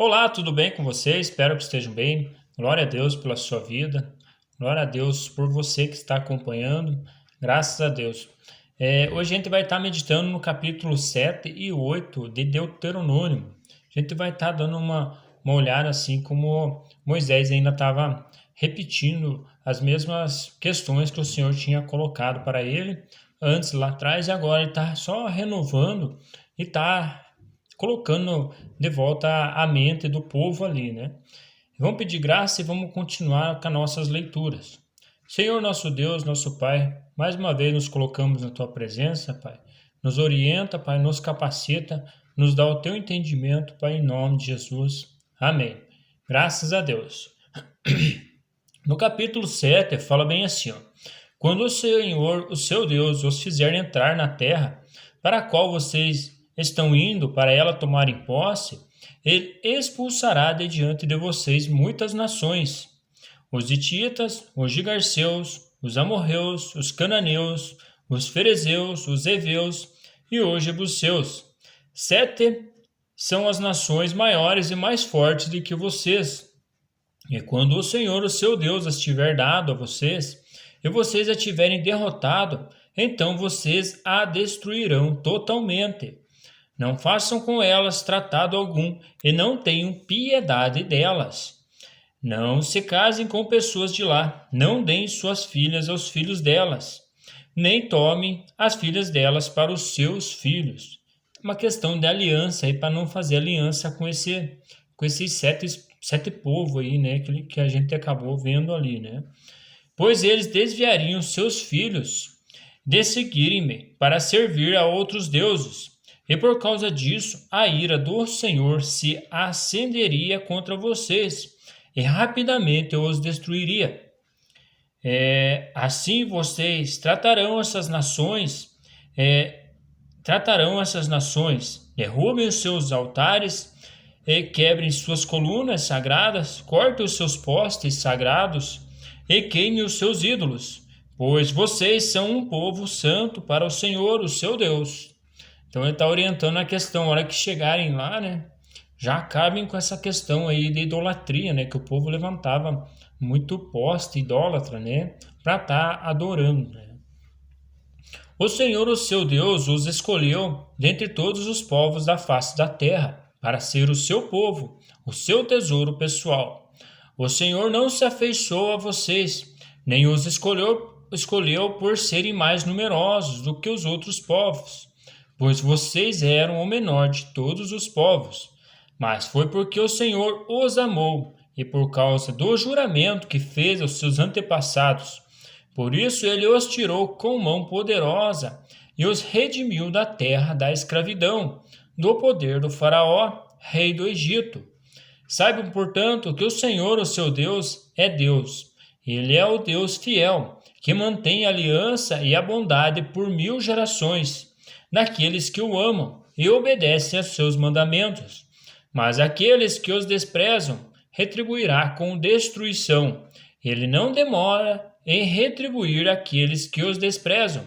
Olá, tudo bem com vocês? Espero que estejam bem. Glória a Deus pela sua vida. Glória a Deus por você que está acompanhando. Graças a Deus. Hoje a gente vai estar meditando no capítulo 7 e 8 de Deuteronômio. A gente vai estar dando uma olhada assim como Moisés ainda estava repetindo as mesmas questões que o Senhor tinha colocado para ele antes lá atrás e agora ele está só renovando e está colocando de volta a mente do povo ali, né? Vamos pedir graça e vamos continuar com as nossas leituras. Senhor nosso Deus, nosso Pai, mais uma vez nos colocamos na Tua presença, Pai. Nos orienta, Pai, nos capacita, nos dá o Teu entendimento, Pai, em nome de Jesus. Amém. Graças a Deus. No capítulo 7 fala bem assim, ó. Quando o Senhor, o seu Deus, os fizer entrar na terra para a qual vocês estão indo para ela tomarem posse, ele expulsará de diante de vocês muitas nações: os hititas, os gigarceus, os amorreus, os cananeus, os ferezeus, os heveus e os jebuseus. 7 são as nações maiores e mais fortes do que vocês. E quando o Senhor, o seu Deus, as tiver dado a vocês, e vocês a tiverem derrotado, então vocês a destruirão totalmente. Não façam com elas tratado algum e não tenham piedade delas. Não se casem com pessoas de lá, não deem suas filhas aos filhos delas, nem tomem as filhas delas para os seus filhos. Uma questão de aliança aí, para não fazer aliança com esses sete povos aí, né, que a gente acabou vendo ali, né? Pois eles desviariam seus filhos de seguirem-me para servir a outros deuses. E por causa disso, a ira do Senhor se acenderia contra vocês e rapidamente os destruiria. Assim vocês tratarão essas nações, derrubem os seus altares e quebrem suas colunas sagradas, cortem os seus postes sagrados e queimem os seus ídolos, pois vocês são um povo santo para o Senhor, o seu Deus. Então ele está orientando a questão, a hora que chegarem lá, né? Já acabem com essa questão aí de idolatria, né? Que o povo levantava muito poste idólatra, né? Para estar adorando, né? O Senhor, o seu Deus, os escolheu dentre todos os povos da face da terra, para ser o seu povo, o seu tesouro pessoal. O Senhor não se afeiçoou a vocês, nem os escolheu por serem mais numerosos do que os outros povos, pois vocês eram o menor de todos os povos. Mas foi porque o Senhor os amou e por causa do juramento que fez aos seus antepassados. Por isso ele os tirou com mão poderosa e os redimiu da terra da escravidão, do poder do Faraó, rei do Egito. Saibam, portanto, que o Senhor, o seu Deus, é Deus. Ele é o Deus fiel, que mantém a aliança e a bondade por 1000 gerações, daqueles que o amam e obedecem aos seus mandamentos. Mas aqueles que os desprezam, retribuirá com destruição. Ele não demora em retribuir aqueles que os desprezam.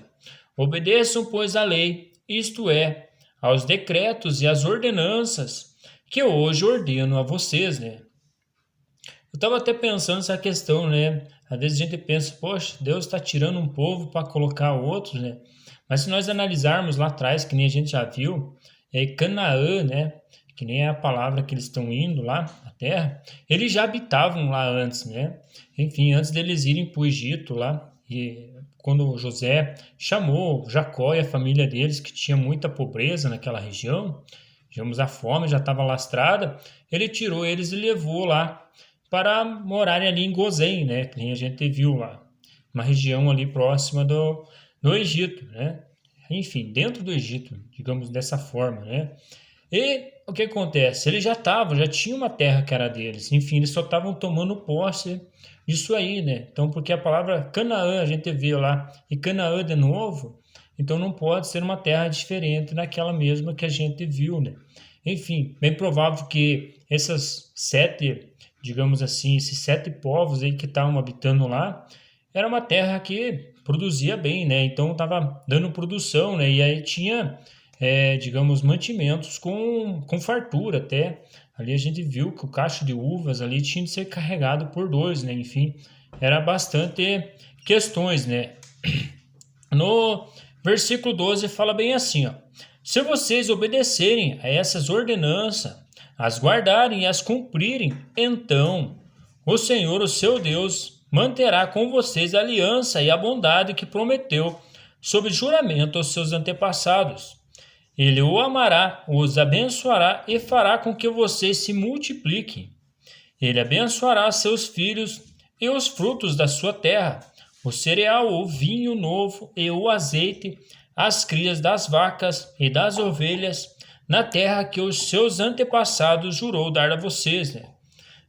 Obedeçam, pois, a lei, isto é, aos decretos e às ordenanças que hoje ordeno a vocês, né? Eu estava até pensando nessa questão, né? Às vezes a gente pensa, poxa, Deus está tirando um povo para colocar outros, né? Mas se nós analisarmos lá atrás, que nem a gente já viu, Canaã, né? Que nem é a palavra que eles estão indo lá, a terra, eles já habitavam lá antes, né? Enfim, antes deles irem para o Egito lá, e quando José chamou Jacó e a família deles, que tinha muita pobreza naquela região, digamos, a fome já estava lastrada, ele tirou eles e levou lá para morarem ali em Gozém, né? Que nem a gente viu lá, uma região ali próxima do Egito, né? Enfim, dentro do Egito, digamos dessa forma, né? E o que acontece? Eles já tinham uma terra que era deles. Enfim, eles só estavam tomando posse disso aí, né? Então, porque a palavra Canaã a gente vê lá, e Canaã de novo, então não pode ser uma terra diferente daquela mesma que a gente viu, né? Enfim, bem provável que essas 7, digamos assim, esses 7 povos aí que estavam habitando lá, era uma terra que produzia bem, né? Então estava dando produção, né? E aí tinha digamos, mantimentos com fartura até. Ali a gente viu que o cacho de uvas ali tinha de ser carregado por dois, né? Enfim, era bastante questões, né? No versículo 12 fala bem assim, ó: se vocês obedecerem a essas ordenanças, as guardarem e as cumprirem, então o Senhor, o seu Deus, manterá com vocês a aliança e a bondade que prometeu sob juramento aos seus antepassados. Ele o amará, os abençoará e fará com que vocês se multipliquem. Ele abençoará seus filhos e os frutos da sua terra, o cereal, o vinho novo e o azeite, as crias das vacas e das ovelhas, na terra que os seus antepassados jurou dar a vocês, né?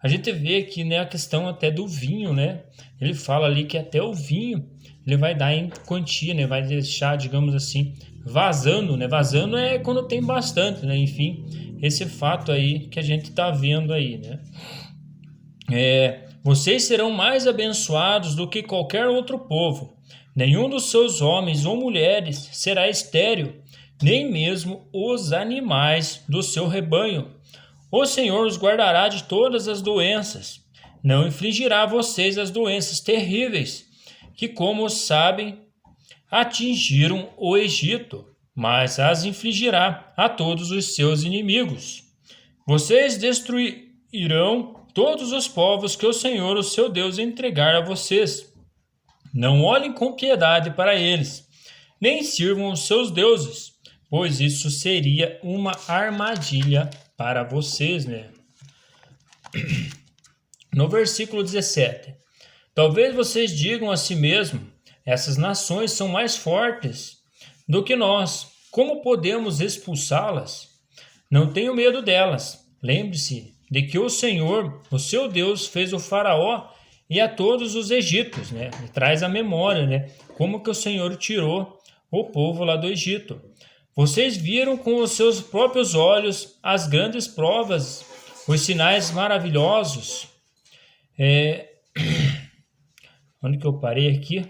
A gente vê aqui, né, a questão até do vinho, né? Ele fala ali que até o vinho ele vai dar em quantia, né? Vai deixar, digamos assim, vazando, né? Vazando é quando tem bastante, né? Enfim, esse fato aí que a gente está vendo aí, né? Vocês serão mais abençoados do que qualquer outro povo. Nenhum dos seus homens ou mulheres será estéril, nem mesmo os animais do seu rebanho. O Senhor os guardará de todas as doenças. Não infligirá a vocês as doenças terríveis que, como sabem, atingiram o Egito, mas as infligirá a todos os seus inimigos. Vocês destruirão todos os povos que o Senhor, o seu Deus, entregar a vocês. Não olhem com piedade para eles, nem sirvam os seus deuses, pois isso seria uma armadilha para vocês, né? No versículo 17: talvez vocês digam a si mesmo: essas nações são mais fortes do que nós, como podemos expulsá-las? Não tenham medo delas. Lembre-se de que o Senhor, o seu Deus, fez o faraó e a todos os egípcios, né? E traz a memória, né? Como que o Senhor tirou o povo lá do Egito. Vocês viram com os seus próprios olhos as grandes provas, os sinais maravilhosos. Onde que eu parei aqui?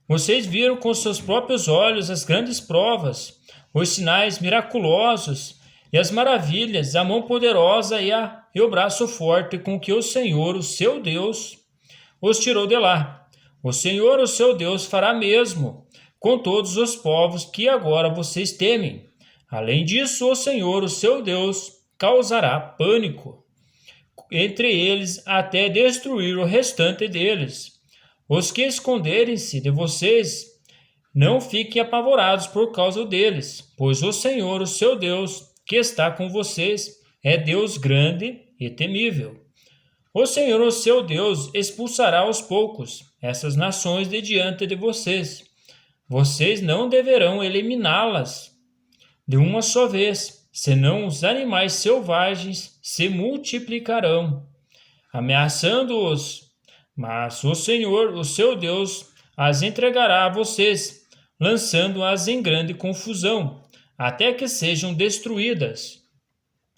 Vocês viram com seus próprios olhos as grandes provas, os sinais miraculosos e as maravilhas, a mão poderosa e o braço forte com que o Senhor, o seu Deus, os tirou de lá. O Senhor, o seu Deus, fará mesmo com todos os povos que agora vocês temem. Além disso, o Senhor, o seu Deus, causará pânico entre eles até destruir o restante deles. Os que esconderem-se de vocês, não fiquem apavorados por causa deles, pois o Senhor, o seu Deus, que está com vocês, é Deus grande e temível. O Senhor, o seu Deus, expulsará aos poucos essas nações de diante de vocês. Vocês não deverão eliminá-las de uma só vez, senão os animais selvagens se multiplicarão, ameaçando-os. Mas o Senhor, o seu Deus, as entregará a vocês, lançando-as em grande confusão, até que sejam destruídas.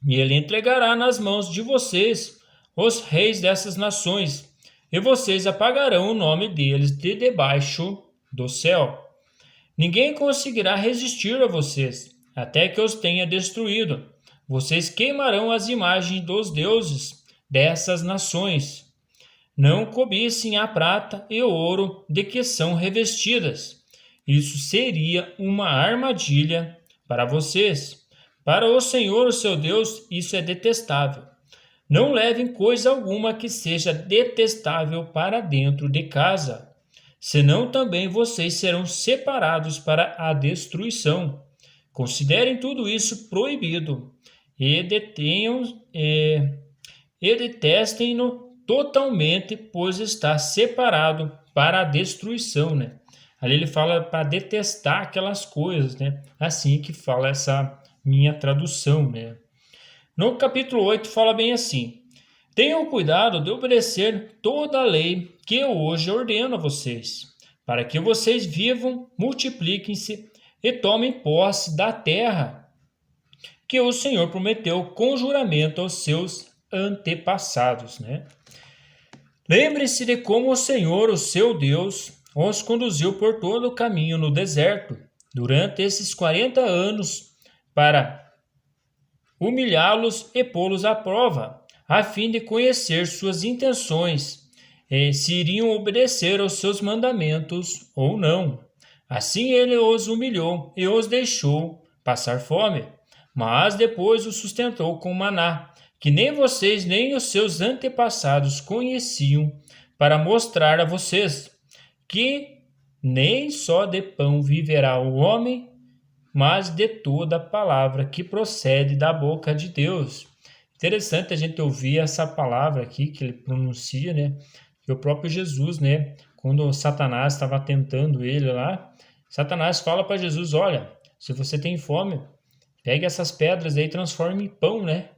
E ele entregará nas mãos de vocês os reis dessas nações, e vocês apagarão o nome deles de debaixo do céu. Ninguém conseguirá resistir a vocês, até que os tenha destruído. Vocês queimarão as imagens dos deuses dessas nações. Não cobicem a prata e o ouro de que são revestidas. Isso seria uma armadilha para vocês. Para o Senhor, o seu Deus, isso é detestável. Não levem coisa alguma que seja detestável para dentro de casa, senão também vocês serão separados para a destruição. Considerem tudo isso proibido e detestem-no totalmente, pois está separado para a destruição, né? Ali ele fala para detestar aquelas coisas, né? Assim que fala essa minha tradução, né? No capítulo 8 fala bem assim: tenham cuidado de obedecer toda a lei que eu hoje ordeno a vocês, para que vocês vivam, multipliquem-se e tomem posse da terra que o Senhor prometeu com juramento aos seus antepassados, né? Lembre-se de como o Senhor, o seu Deus, os conduziu por todo o caminho no deserto durante esses 40 anos, para humilhá-los e pô-los à prova, a fim de conhecer suas intenções, se iriam obedecer aos seus mandamentos ou não. Assim ele os humilhou e os deixou passar fome, mas depois os sustentou com maná, que nem vocês nem os seus antepassados conheciam, para mostrar a vocês que nem só de pão viverá o homem, mas de toda palavra que procede da boca de Deus. Interessante a gente ouvir essa palavra aqui que ele pronuncia, né? Que o próprio Jesus, né? Quando Satanás estava tentando ele lá, Satanás fala para Jesus: olha, se você tem fome, pegue essas pedras aí e transforme em pão, né?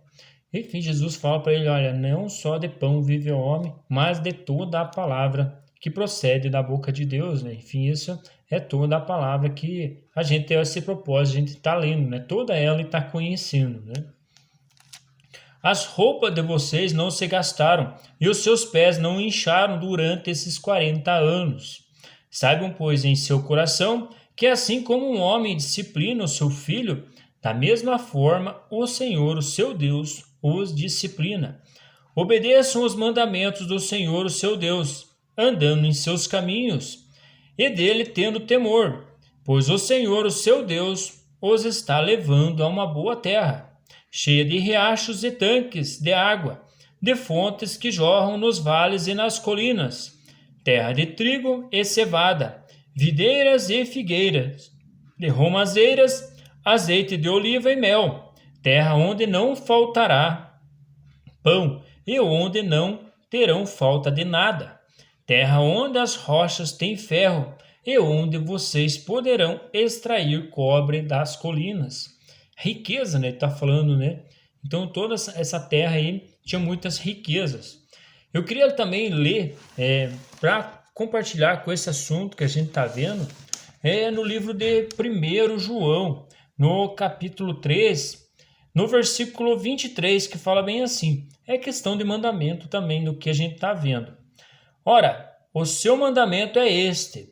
Enfim, Jesus fala para ele: olha, não só de pão vive o homem, mas de toda a palavra que procede da boca de Deus, né? Enfim, isso é toda a palavra que a gente tem esse propósito, a gente está lendo, né? Toda ela está conhecendo, né? As roupas de vocês não se gastaram e os seus pés não incharam durante esses 40 anos. Saibam, pois, em seu coração que assim como um homem disciplina o seu filho, da mesma forma o Senhor, o seu Deus, os disciplina. Obedeçam os mandamentos do Senhor, o seu Deus, andando em seus caminhos, e dele tendo temor, pois o Senhor, o seu Deus, os está levando a uma boa terra, cheia de riachos e tanques de água, de fontes que jorram nos vales e nas colinas, terra de trigo e cevada, videiras e figueiras, de romazeiras, azeite de oliva e mel, terra onde não faltará pão e onde não terão falta de nada, terra onde as rochas têm ferro e onde vocês poderão extrair cobre das colinas. Riqueza, né? Está falando, né? Então toda essa terra aí tinha muitas riquezas. Eu queria também ler, para compartilhar com esse assunto que a gente está vendo, no livro de 1 João, no capítulo 3, no versículo 23, que fala bem assim. É questão de mandamento também do que a gente está vendo. Ora, o seu mandamento é este,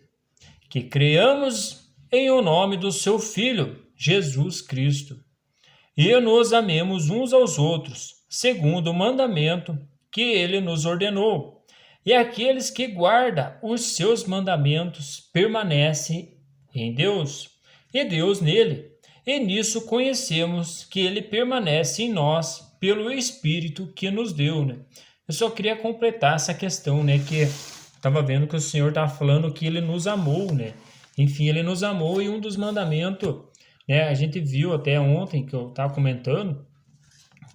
que creamos em o nome do seu Filho, Jesus Cristo, e nos amemos uns aos outros, segundo o mandamento que ele nos ordenou. E aqueles que guardam os seus mandamentos permanecem em Deus, e Deus nele. E nisso conhecemos que ele permanece em nós pelo Espírito que nos deu, né? Eu só queria completar essa questão, né? Que estava vendo que o Senhor estava falando que ele nos amou, né? Enfim, ele nos amou e um dos mandamentos, né? A gente viu até ontem que eu estava comentando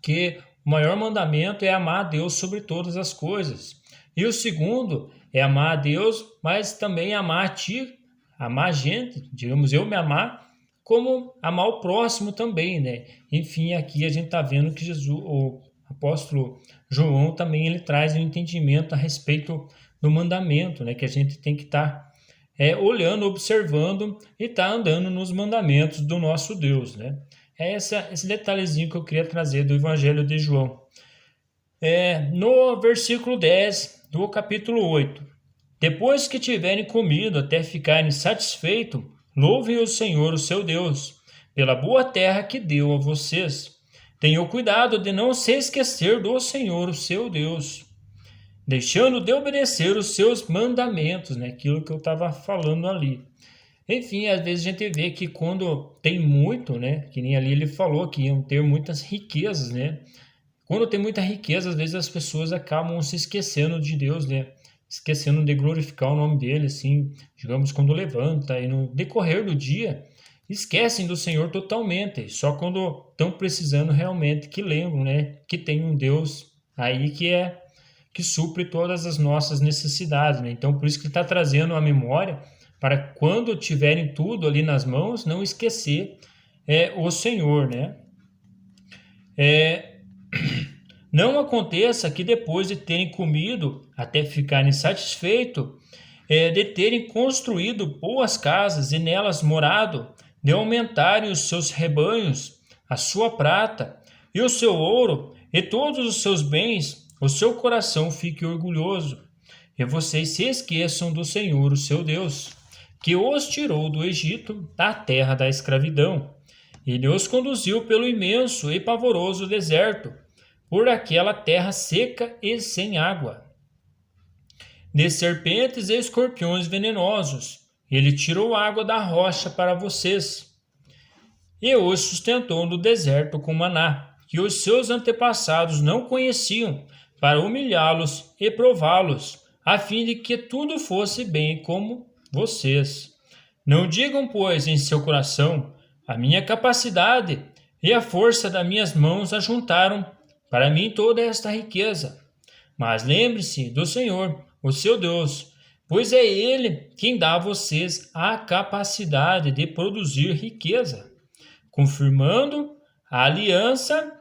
que o maior mandamento é amar a Deus sobre todas as coisas. E o segundo é amar a Deus, mas também amar a ti, amar a gente, digamos, eu me amar, como amar o próximo também, né? Enfim, aqui a gente está vendo que Jesus, o apóstolo João também ele traz um entendimento a respeito do mandamento, né? Que a gente tem que estar olhando, observando e estar andando nos mandamentos do nosso Deus, né? É esse detalhezinho que eu queria trazer do Evangelho de João. No versículo 10 do capítulo 8. Depois que tiverem comido até ficarem satisfeitos, louvem o Senhor, o seu Deus, pela boa terra que deu a vocês. Tenham cuidado de não se esquecer do Senhor, o seu Deus, deixando de obedecer os seus mandamentos, né? Aquilo que eu estava falando ali. Enfim, às vezes a gente vê que quando tem muito, né? Que nem ali ele falou que iam ter muitas riquezas, né? Quando tem muita riqueza, às vezes as pessoas acabam se esquecendo de Deus, né? Esquecendo de glorificar o nome dele, assim, digamos, quando levanta e no decorrer do dia, esquecem do Senhor totalmente, só quando estão precisando realmente que lembram, né? Que tem um Deus aí que supre todas as nossas necessidades, né? Então, por isso que ele está trazendo a memória para quando tiverem tudo ali nas mãos, não esquecer o Senhor, né? Não aconteça que depois de terem comido até ficarem satisfeitos, de terem construído boas casas e nelas morado, de aumentarem os seus rebanhos, a sua prata e o seu ouro e todos os seus bens, o seu coração fique orgulhoso, e vocês se esqueçam do Senhor, o seu Deus, que os tirou do Egito, da terra da escravidão, Ele os conduziu pelo imenso e pavoroso deserto, por aquela terra seca e sem água. De serpentes e escorpiões venenosos, ele tirou água da rocha para vocês, e os sustentou no deserto com maná, que os seus antepassados não conheciam, para humilhá-los e prová-los, a fim de que tudo fosse bem como vocês. Não digam, pois, em seu coração: a minha capacidade e a força das minhas mãos ajuntaram para mim toda esta riqueza. Mas lembre-se do Senhor, o seu Deus, pois é Ele quem dá a vocês a capacidade de produzir riqueza, confirmando a aliança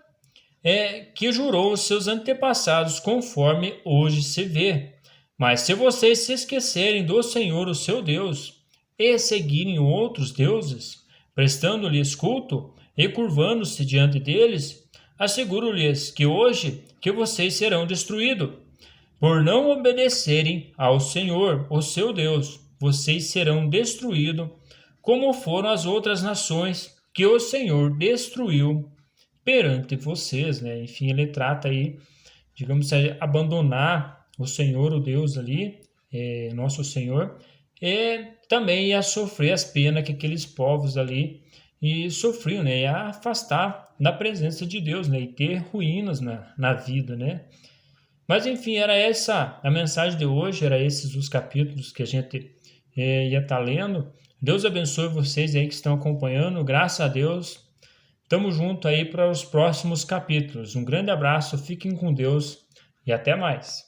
que jurou aos seus antepassados, conforme hoje se vê. Mas se vocês se esquecerem do Senhor, o seu Deus, e seguirem outros deuses, prestando-lhes culto e curvando-se diante deles, asseguro-lhes que hoje que vocês serão destruídos. Por não obedecerem ao Senhor, o seu Deus, vocês serão destruídos, como foram as outras nações que o Senhor destruiu perante vocês, né? Enfim, ele trata aí, digamos, abandonar o Senhor, o Deus ali, nosso Senhor, e também ia sofrer as penas que aqueles povos ali sofriam, né? Ia afastar da presença de Deus, né? E ter ruínas na vida, né? Mas enfim, era essa a mensagem de hoje, era esses os capítulos que a gente ia estar lendo. Deus abençoe vocês aí que estão acompanhando, graças a Deus. Tamo junto aí para os próximos capítulos. Um grande abraço, fiquem com Deus e até mais.